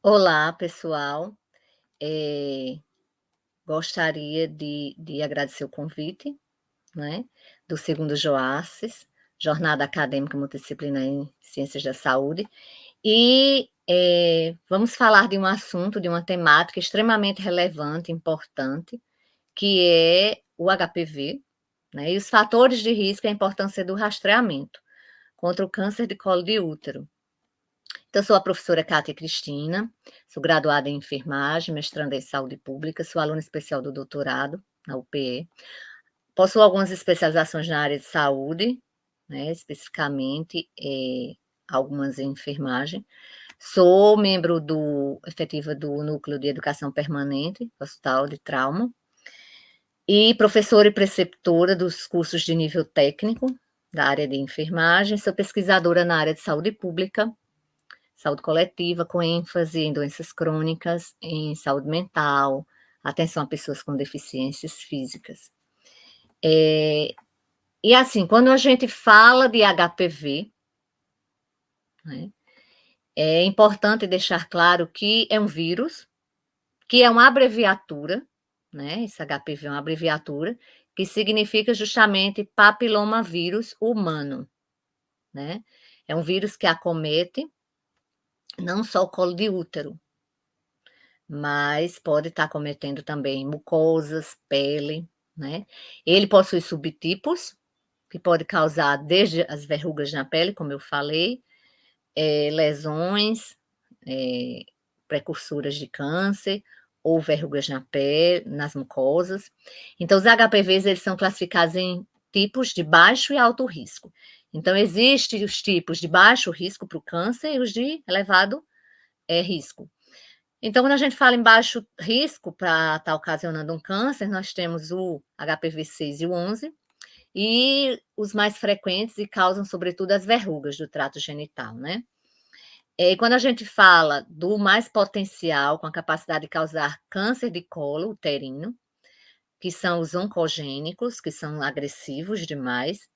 Olá, pessoal. Eh, Gostaria de agradecer o convite, né, do segundo JOASSES, Jornada Acadêmica Multidisciplinar em Ciências da Saúde, e, vamos falar de um assunto, de uma temática extremamente relevante, importante, que é o HPV, né, e os fatores de risco e a importância do rastreamento contra o câncer de colo de útero. Então, sou a professora Cátia Cristina, sou graduada em enfermagem, mestranda em saúde pública, sou aluna especial do doutorado na UPE. Possuo algumas especializações na área de saúde, né, especificamente algumas em enfermagem. Sou membro efetiva do Núcleo de Educação Permanente, do Hospital de Trauma, e professora e preceptora dos cursos de nível técnico da área de enfermagem. Sou pesquisadora na área de saúde pública, saúde coletiva, com ênfase em doenças crônicas, em saúde mental, atenção a pessoas com deficiências físicas. E assim, quando a gente fala de HPV, né, é importante deixar claro que é um vírus, que é uma abreviatura, né? Esse HPV é uma abreviatura, que significa justamente papilomavírus humano, né? É um vírus que acomete não só o colo de útero, mas pode estar cometendo também mucosas, pele, né? Ele possui subtipos, que pode causar desde as verrugas na pele, como eu falei, lesões, é, precursoras de câncer, ou verrugas na pele, nas mucosas. Então, os HPVs, eles são classificados em tipos de baixo e alto risco. Então, existem os tipos de baixo risco para o câncer e os de elevado risco. Então, quando a gente fala em baixo risco para estar ocasionando um câncer, nós temos o HPV 6 e o 11, e os mais frequentes e causam, sobretudo, as verrugas do trato genital, né? E quando a gente fala do mais potencial, com a capacidade de causar câncer de colo uterino, que são os oncogênicos, que são agressivos demais.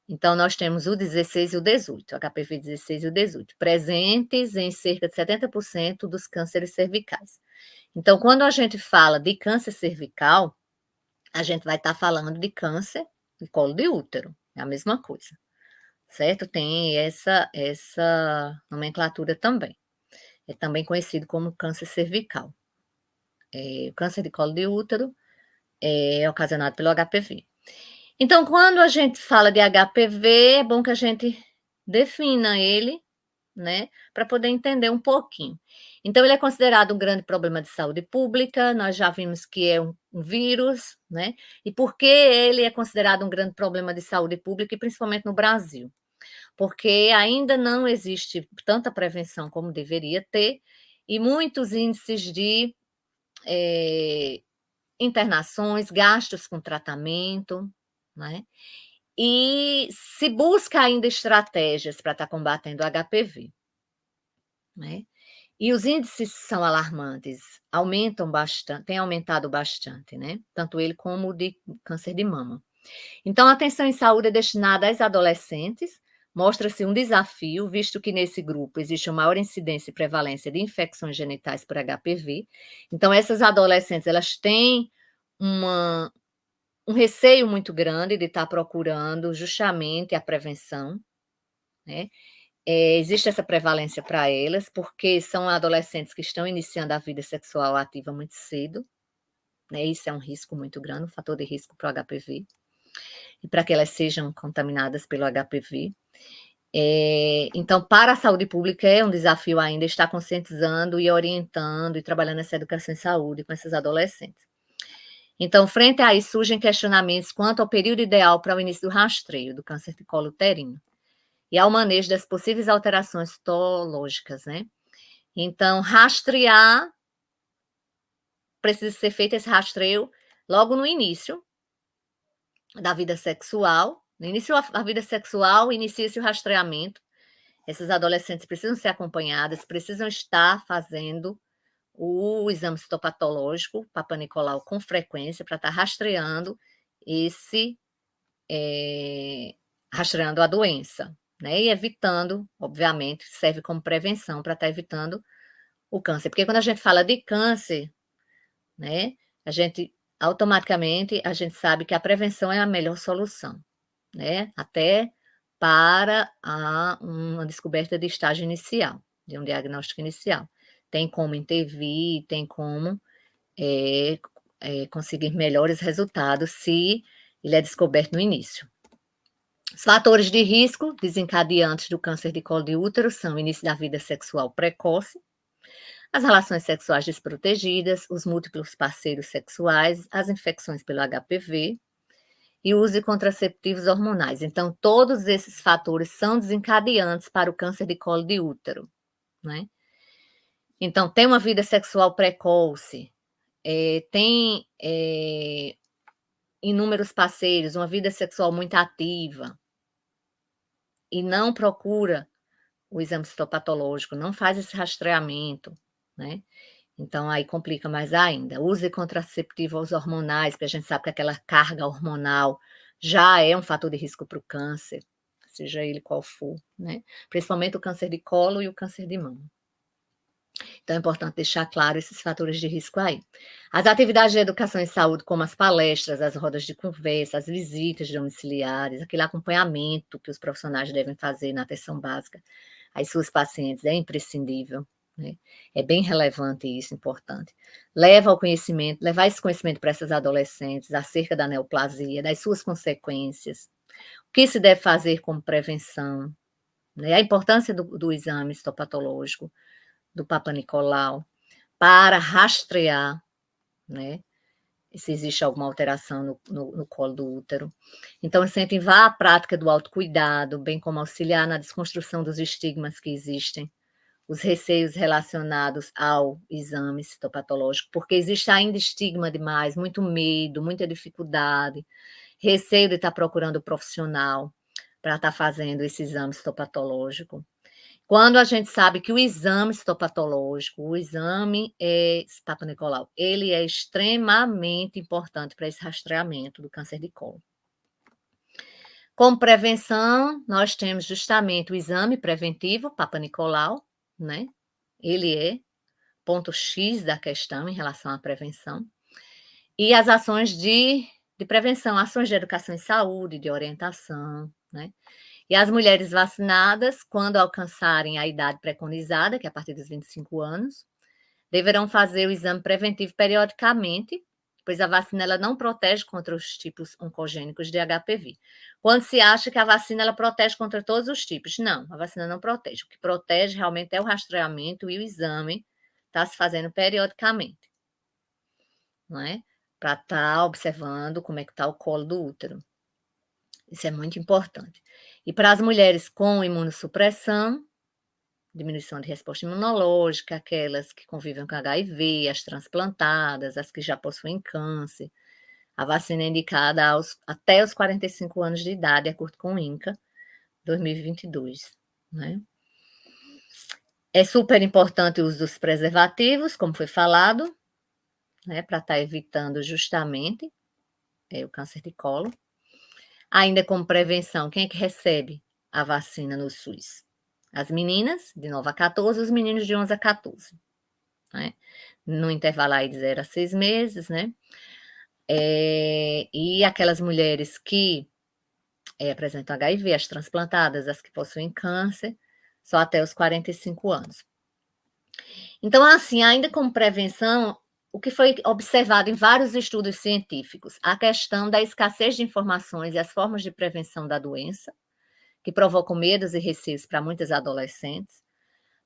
Então, nós temos o 16 e o 18, HPV 16 e o 18, presentes em cerca de 70% dos cânceres cervicais. Então, quando a gente fala de câncer cervical, a gente vai estar falando de câncer de colo de útero, é a mesma coisa, certo? Tem essa nomenclatura também. É também conhecido como câncer cervical. O câncer de colo de útero é ocasionado pelo HPV. Então, quando a gente fala de HPV, é bom que a gente defina ele, né, para poder entender um pouquinho. Então, ele é considerado um grande problema de saúde pública, nós já vimos que é um vírus, né, e por que ele é considerado um grande problema de saúde pública, e principalmente no Brasil? Porque ainda não existe tanta prevenção como deveria ter, e muitos índices de internações, gastos com tratamento, né, e se busca ainda estratégias para estar combatendo o HPV, né? E os índices são alarmantes, aumentam bastante, têm aumentado bastante, né? Tanto ele como o de câncer de mama. Então, a atenção em saúde é destinada às adolescentes, mostra-se um desafio, visto que nesse grupo existe uma maior incidência e prevalência de infecções genitais por HPV. Então, essas adolescentes, elas têm uma, um receio muito grande de estar procurando justamente a prevenção, né? Existe essa prevalência para elas, porque são adolescentes que estão iniciando a vida sexual ativa muito cedo, né? Isso é um risco muito grande, um fator de risco para o HPV, e para que elas sejam contaminadas pelo HPV. Então, para a saúde pública, é um desafio ainda estar conscientizando e orientando e trabalhando essa educação em saúde com esses adolescentes. Então, frente a isso, surgem questionamentos quanto ao período ideal para o início do rastreio do câncer de colo uterino e ao manejo das possíveis alterações citológicas, né? Então, rastrear, precisa ser feito esse rastreio logo no início da vida sexual. No início da vida sexual, inicia-se o rastreamento. Essas adolescentes precisam ser acompanhadas, precisam estar fazendo o exame citopatológico, Papa Nicolau, com frequência, para estar rastreando rastreando a doença, né? E evitando, obviamente, serve como prevenção para estar evitando o câncer. Porque quando a gente fala de câncer, né, automaticamente a gente sabe que a prevenção é a melhor solução, né, até para uma descoberta de estágio inicial, de um diagnóstico inicial. Tem como intervir, tem como conseguir melhores resultados se ele é descoberto no início. Os fatores de risco desencadeantes do câncer de colo de útero são o início da vida sexual precoce, as relações sexuais desprotegidas, os múltiplos parceiros sexuais, as infecções pelo HPV e o uso de contraceptivos hormonais. Então, todos esses fatores são desencadeantes para o câncer de colo de útero, né? Então, tem uma vida sexual precoce, tem inúmeros parceiros, uma vida sexual muito ativa e não procura o exame citopatológico, não faz esse rastreamento, né? Então, aí complica mais ainda. Use contraceptivos hormonais, porque a gente sabe que aquela carga hormonal já é um fator de risco para o câncer, seja ele qual for, né? Principalmente o câncer de colo e o câncer de mama. Então, é importante deixar claro esses fatores de risco aí. As atividades de educação e saúde, como as palestras, as rodas de conversa, as visitas domiciliares, aquele acompanhamento que os profissionais devem fazer na atenção básica às suas pacientes, é imprescindível, né? É bem relevante isso, importante. Levar esse conhecimento para essas adolescentes acerca da neoplasia, das suas consequências, o que se deve fazer como prevenção, né? A importância do exame histopatológico, do Papa Nicolau, para rastrear, né, se existe alguma alteração no colo do útero. Então, incentivar a prática do autocuidado, bem como auxiliar na desconstrução dos estigmas que existem, os receios relacionados ao exame citopatológico, porque existe ainda estigma demais, muito medo, muita dificuldade, receio de estar procurando o profissional para estar fazendo esse exame citopatológico. Quando a gente sabe que o exame citopatológico, o exame Papa Nicolau, ele é extremamente importante para esse rastreamento do câncer de colo. Como prevenção, nós temos justamente o exame preventivo, Papa Nicolau, né? Ele é ponto X da questão em relação à prevenção. E as ações de prevenção, ações de educação e saúde, de orientação, né? E as mulheres vacinadas, quando alcançarem a idade preconizada, que é a partir dos 25 anos, deverão fazer o exame preventivo periodicamente, pois a vacina ela não protege contra os tipos oncogênicos de HPV. Quando se acha que a vacina ela protege contra todos os tipos, não, a vacina não protege. O que protege realmente é o rastreamento e o exame está se fazendo periodicamente, não é? Para estar observando como é que está o colo do útero. Isso é muito importante. E para as mulheres com imunossupressão, diminuição de resposta imunológica, aquelas que convivem com HIV, as transplantadas, as que já possuem câncer, a vacina é indicada até os 45 anos de idade, de acordo com o INCA 2022, né? É super importante o uso dos preservativos, como foi falado, né, para estar evitando justamente o câncer de colo. Ainda como prevenção, quem é que recebe a vacina no SUS? As meninas, de 9 a 14, os meninos de 11 a 14, né? No intervalo aí de 0 a 6 meses, né? E aquelas mulheres que apresentam HIV, as transplantadas, as que possuem câncer, só até os 45 anos. Então, assim, ainda como prevenção, o que foi observado em vários estudos científicos, a questão da escassez de informações e as formas de prevenção da doença, que provocam medos e receios para muitas adolescentes,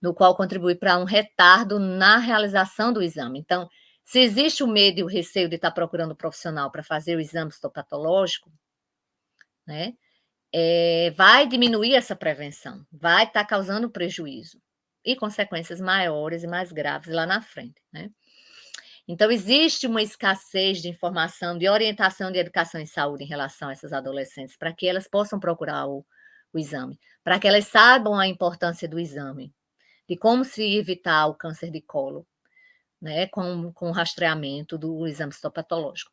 no qual contribui para um retardo na realização do exame. Então, se existe o medo e o receio de estar procurando um profissional para fazer o exame histopatológico, né, vai diminuir essa prevenção, vai estar causando prejuízo e consequências maiores e mais graves lá na frente, né? Então, existe uma escassez de informação, de orientação de educação em saúde em relação a essas adolescentes, para que elas possam procurar o exame, para que elas saibam a importância do exame, de como se evitar o câncer de colo, né, com o rastreamento do exame histopatológico.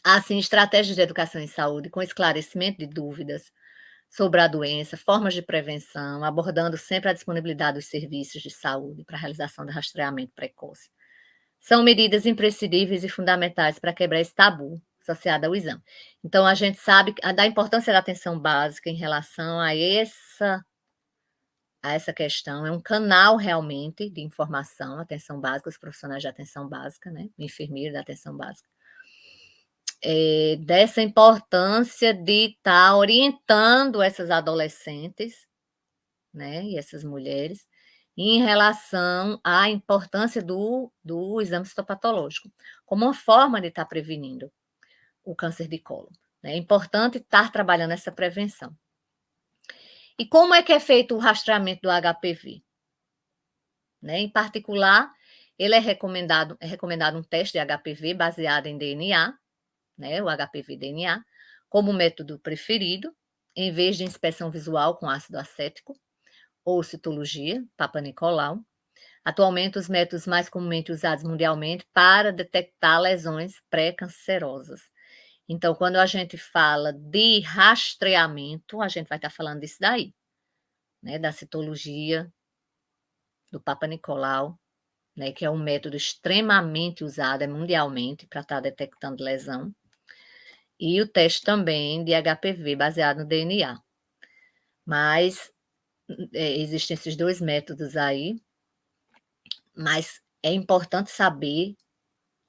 Assim, estratégias de educação em saúde com esclarecimento de dúvidas, sobre a doença, formas de prevenção, abordando sempre a disponibilidade dos serviços de saúde para a realização do rastreamento precoce. São medidas imprescindíveis e fundamentais para quebrar esse tabu associado ao exame. Então, a gente sabe da importância da atenção básica em relação a essa questão. É um canal realmente de informação, atenção básica, os profissionais de atenção básica, né? O enfermeiro da atenção básica. Dessa importância de estar orientando essas adolescentes, né, e essas mulheres, em relação à importância do exame citopatológico, como uma forma de estar prevenindo o câncer de colo. É importante estar trabalhando essa prevenção. E como é que é feito o rastreamento do HPV? Né? Em particular, ele é recomendado um teste de HPV baseado em DNA, né, o HPV-DNA, como método preferido, em vez de inspeção visual com ácido acético, ou citologia, Papa Nicolau. Atualmente, os métodos mais comumente usados mundialmente para detectar lesões pré-cancerosas. Então, quando a gente fala de rastreamento, a gente vai estar falando disso daí, né, da citologia, do Papa Nicolau, né, que é um método extremamente usado mundialmente para estar detectando lesão. E o teste também de HPV baseado no DNA. Mas existem esses dois métodos aí, mas é importante saber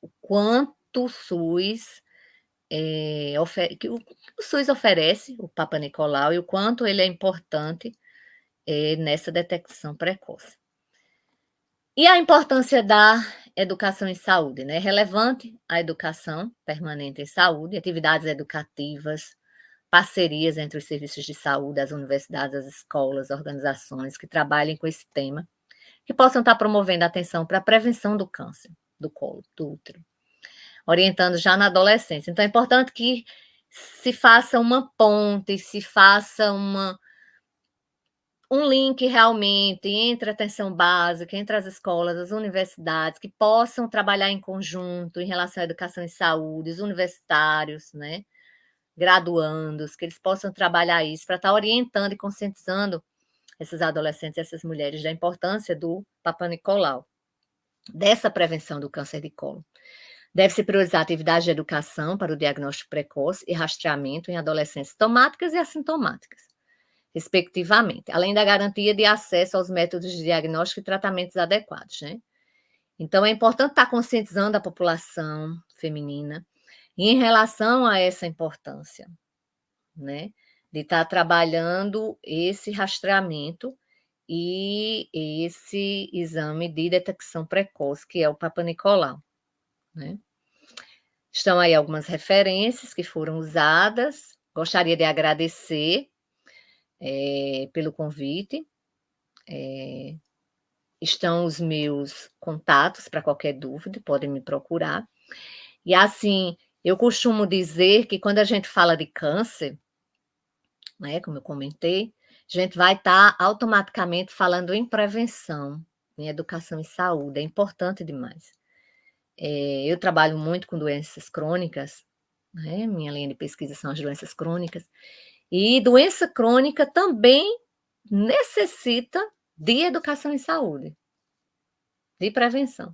o quanto o SUS que o SUS oferece, o Papa Nicolau, e o quanto ele é importante nessa detecção precoce. E a importância da educação em saúde, né? É relevante a educação permanente em saúde, atividades educativas, parcerias entre os serviços de saúde, as universidades, as escolas, organizações que trabalhem com esse tema, que possam estar promovendo a atenção para a prevenção do câncer do colo, do útero, orientando já na adolescência. Então, é importante que se faça uma ponte, se faça um link realmente entre a atenção básica, entre as escolas, as universidades, que possam trabalhar em conjunto em relação à educação em saúde, os universitários, né? Graduandos, que eles possam trabalhar isso para estar orientando e conscientizando esses adolescentes, essas mulheres, da importância do Papa Nicolau, dessa prevenção do câncer de colo. Deve-se priorizar atividades de educação para o diagnóstico precoce e rastreamento em adolescentes sintomáticas e assintomáticas, respectivamente, além da garantia de acesso aos métodos de diagnóstico e tratamentos adequados, né? Então, é importante estar conscientizando a população feminina em relação a essa importância, né? De estar trabalhando esse rastreamento e esse exame de detecção precoce, que é o Papa Nicolau, né? Estão aí algumas referências que foram usadas. Gostaria de agradecer pelo convite. Estão os meus contatos para qualquer dúvida, podem me procurar. E assim, eu costumo dizer que quando a gente fala de câncer, né, como eu comentei, a gente vai estar automaticamente falando em prevenção, em educação e saúde, é importante demais. Eu trabalho muito com doenças crônicas, né, minha linha de pesquisa são as doenças crônicas, e doença crônica também necessita de educação e saúde, de prevenção.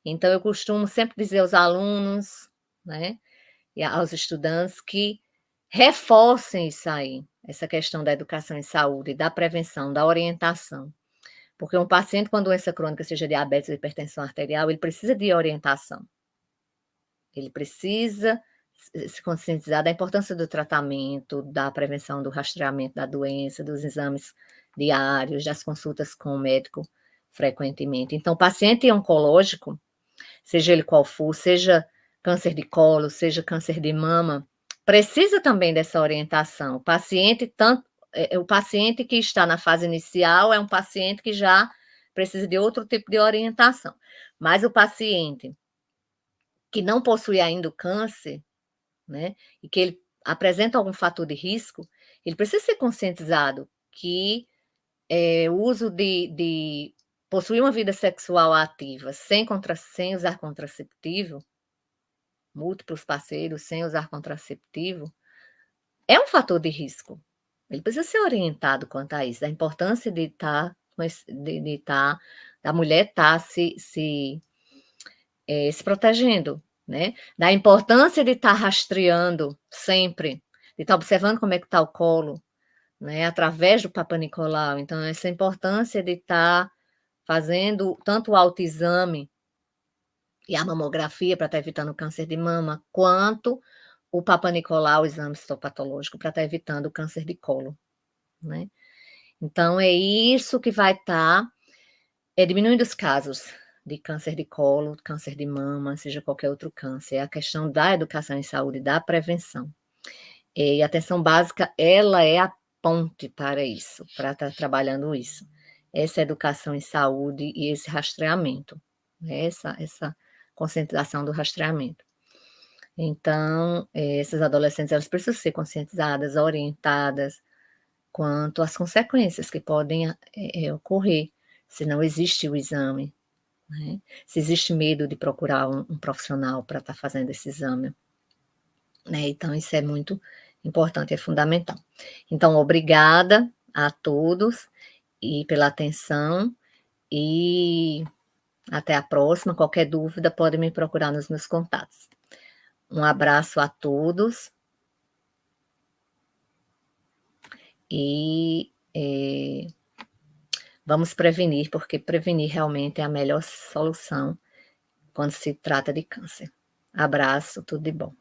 Então, eu costumo sempre dizer aos alunos, né, e aos estudantes que reforcem isso aí, essa questão da educação em saúde, da prevenção, da orientação. Porque um paciente com doença crônica, seja diabetes ou hipertensão arterial, ele precisa de orientação. Ele precisa se conscientizar da importância do tratamento, da prevenção, do rastreamento da doença, dos exames diários, das consultas com o médico frequentemente. Então, o paciente oncológico, seja ele qual for, seja câncer de colo, seja câncer de mama, precisa também dessa orientação. O paciente que está na fase inicial é um paciente que já precisa de outro tipo de orientação. Mas o paciente que não possui ainda o câncer, né, e que ele apresenta algum fator de risco, ele precisa ser conscientizado que o uso de possuir uma vida sexual ativa sem usar contraceptivo, múltiplos parceiros sem usar contraceptivo, é um fator de risco, Ele precisa ser orientado quanto a isso, da importância de estar, da mulher estar se protegendo, né? Da importância de estar rastreando sempre, de estar observando como é que está o colo, né? Através do Papa Nicolau. Então, essa importância de estar fazendo tanto o autoexame e a mamografia para estar evitando o câncer de mama, quanto o Papa Nicolau, o exame histopatológico, para estar evitando o câncer de colo, né? Então, é isso que vai estar diminuindo os casos de câncer de colo, câncer de mama, seja qualquer outro câncer. É a questão da educação em saúde, da prevenção. E a atenção básica, ela é a ponte para isso, para estar trabalhando isso. Essa educação em saúde e esse rastreamento, né? Essa conscientização do rastreamento. Então, essas adolescentes, elas precisam ser conscientizadas, orientadas quanto às consequências que podem ocorrer se não existe o exame, né? Se existe medo de procurar um profissional para estar fazendo esse exame, né? Então, isso é muito importante, é fundamental. Então, obrigada a todos e pela atenção e até a próxima. Qualquer dúvida, pode me procurar nos meus contatos. Um abraço a todos e vamos prevenir, porque prevenir realmente é a melhor solução quando se trata de câncer. Abraço, tudo de bom.